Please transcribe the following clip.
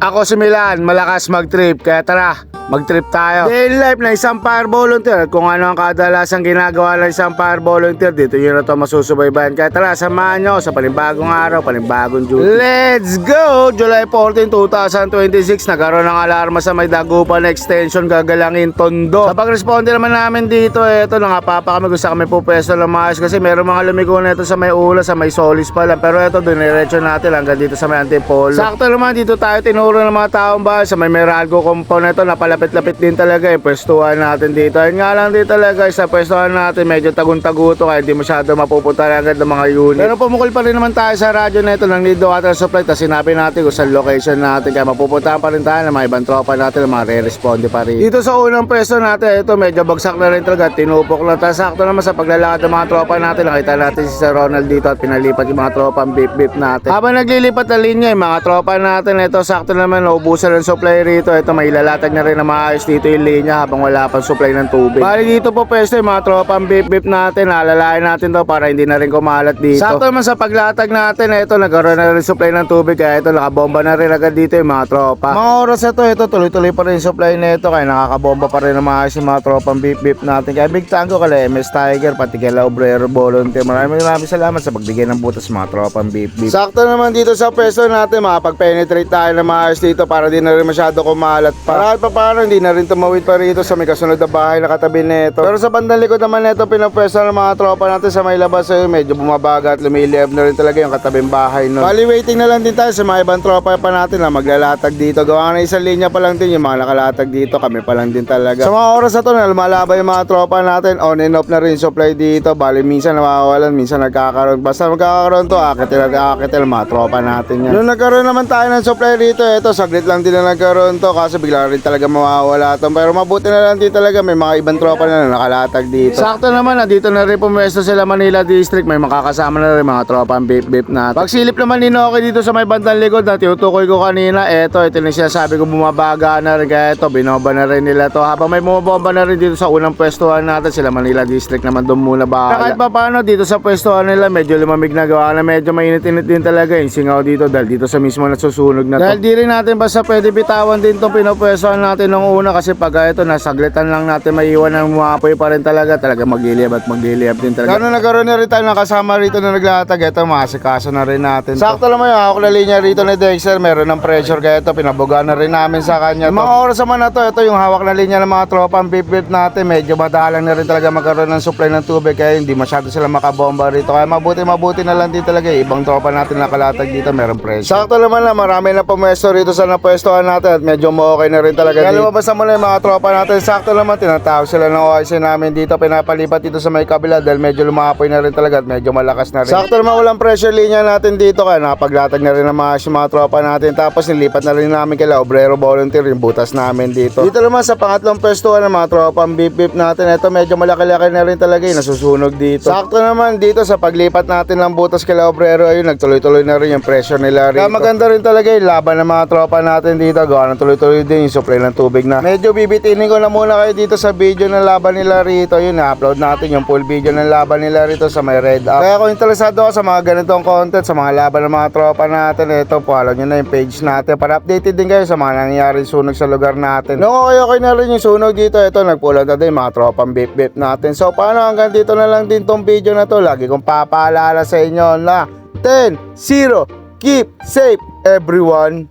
Ako si Milan, malakas mag-trip, kaya tara, mag-trip tayo. Daily life na isang fire volunteer, kung ano ang kadalasang ginagawa ng isang fire volunteer, dito yun na to masusubaybayan. Kaya tara, samahan nyo sa panibagong araw, panibagong duty. Let's go! July 14, 2026, nagkaroon ng alarma sa may Dagupan Extension, Gagalangin, Tondo. Sa pag-responde naman namin dito, eto, nangapapa kami kung saan kami pupesto ng maayos kasi meron mga lumigo na ito sa may ula, sa may solis pa lang. Pero eto, diniretso natin hanggang dito sa may Antipolo. Sakto naman dito tayo tinuro ng mga taong bahay sa may Meralco compound na ito, napalapit-lapit din talaga pwestuhan natin dito. Ayun nga lang din talaga, sa pwestuhan natin medyo tagun-taguto kaya hindi masyado mapupunta agad ng mga unit. Pero pumukul pa rin naman tayo sa radyo na ito ng Need Water Supply, tapos sinabi natin kung saan location natin, kaya mapupuntahan pa rin tayo ng mga ibang tropa natin na mga re-responde pa rin. Dito sa unang pwesto natin, ito medyo bagsak na rin talaga, tinupok lang. Tapos sakto naman sa paglalakad ng mga tropa natin, nakita natin si Sir Ronald dito at pinalipat yung mga tropa ang beep-beep natin. Habang naglilipat na linya yung mga tropa natin, ito sakto naman naubusan ng supply rito. Ito may lalatag na rin na maayos dito yung linya habang wala pang supply ng tubig. Bali dito po pwesto yung mga tropa ang beep-beep natin, alalayan natin to para hindi na rin kumalat dito. Sakto naman sa paglatag natin, ito nagkaroon na rin supply ng tubig, kaya ito nakabomba na rin agad dito yung mga tropa. Mga oras na to, ito tuloy-tuloy pa rin yung supply nito, kaya nakakabomba pa rin na maayos yung mga tropa ang beep-beep natin. Kaya big tango kala MS Tiger, pati kala Obrero Volunteer, maraming salamat sa pagbigay ng butas sa mga tropa ang beep-beep. Sakto naman dito sa pwesto natin, makapag-penetrate tayo na maayos dito para di na rin masyado kumalat pa. Para at paano hindi na rin tumawid pa rito sa may kasunod na bahay na katabi nito. Pero sa bandang likod naman nito, pinapwesto ng mga tropa natin sa may labas, medyo bumabaga at lumiliyab na rin talaga yung katabing bahay nun. Bali waiting na lang din tayo sa mga ibang tropa pa natin na maglalatag dito. Gawa na isang linya pa lang din yung mga nakalatag dito, kami pa lang din talaga. Sa mga oras na to na lumalabay yung mga tropa natin, on and off na rin supply dito. Bali minsan nawawalan, minsan nagkakaroon. Basta magkakaroon to, akitil mga tropa natin yan. Nung nagkaroon naman tayo ng supply dito, eto saglit lang din na nagkaroon to kasi bigla rin talaga mawawala to. Pero mabuti na lang din talaga, may mga ibang tropa na nakalatag dito. Sakto naman na dito na rin pumesto sila Manila District, may makakasama na rin mga tropa ang beep-beep natin. Pagsilip naman ni Noki dito sa may bandang likod na tinutukoy ko kanina, ito na siya sabi ko bumabaga na rin, kaya ito binomba na rin nila to. Habang may bumabomba na rin dito sa unang pwestuhan natin, sila Manila District naman doon muna bahala. Kahit pa paano dito sa pwestuhan nila medyo lumamig na, gawa na medyo mainit-init din talaga yung singaw dito dahil dito sa mismo nasusunog na to. Dahil di rin natin basta pwede bitawan din itong pinapwestuhan natin nung una kasi pag ito nasaglitan lang natin maiwan ng muapoy pa rin talaga magliliyab at magliliyab din talaga. Kano nagkaroon na rin tayo ng kasama rito na naglatag, ito masikaso na rin natin to. Sakto naman yung ako na linya rito ni Dexter, meron ng pressure kaya ito pinabuga na rin namin sa kanya to. Mga oras naman na to, ito yung hawak na linya ng mga tropa ang beep-beep natin, medyo madalang na rin talaga magkaroon ng supply ng tubig kaya hindi masyado sila makabomba rito, kaya mabuti na lang din talaga ibang tropa natin nakalatag dito meron pressure. Sakto naman na marami na pumwesto rito sa napwestohan natin at medyo okay na rin talaga. Kaya lumabas naman na yung mga tropa natin, sakto naman tinatawag sila ng OIC namin dito, pinapalipat dito sa may kabila dahil medyo lumapoy na rin talaga at medyo malakas na rin. Sakto naman walang pressure linya natin dito kaya nakapaglatag na rin ng mga tropa natin, tapos nilipat na rin namin kila Obrero Volunteer yung butas namin dito. Dito naman sa pangatlong pwestuhan ng mga tropa ang beep-beep natin, ito medyo malaki-laki na rin talaga yung nasusunog dito. Sakto naman dito sa paglipat natin ng butas kila Obrero, ayun nagtuloy-tuloy na rin yung pressure nila rito. Kaya maganda rin talaga yung laban ng mga tropa natin dito, gawa ng tuloy-tuloy din yung supply ng tubig na. Medyo bibitinin ko na muna kayo dito sa video ng laban nila rito, yun na-upload natin yung full video ng laban nila rito sa may red up. Kaya kung interesado ka sa mga ganitong content, sa mga laban ng mga tropa natin, ito follow nyo na yung page natin para updated din kayo sa mga nangyayaring sunog sa lugar natin. Nung okay na rin yung sunog dito, ito nagpulat na din mga tropang beep-beep natin. So paano, hanggang dito na lang din tong video na to. Lagi kong papaalala sa inyo na 10-0, keep safe everyone.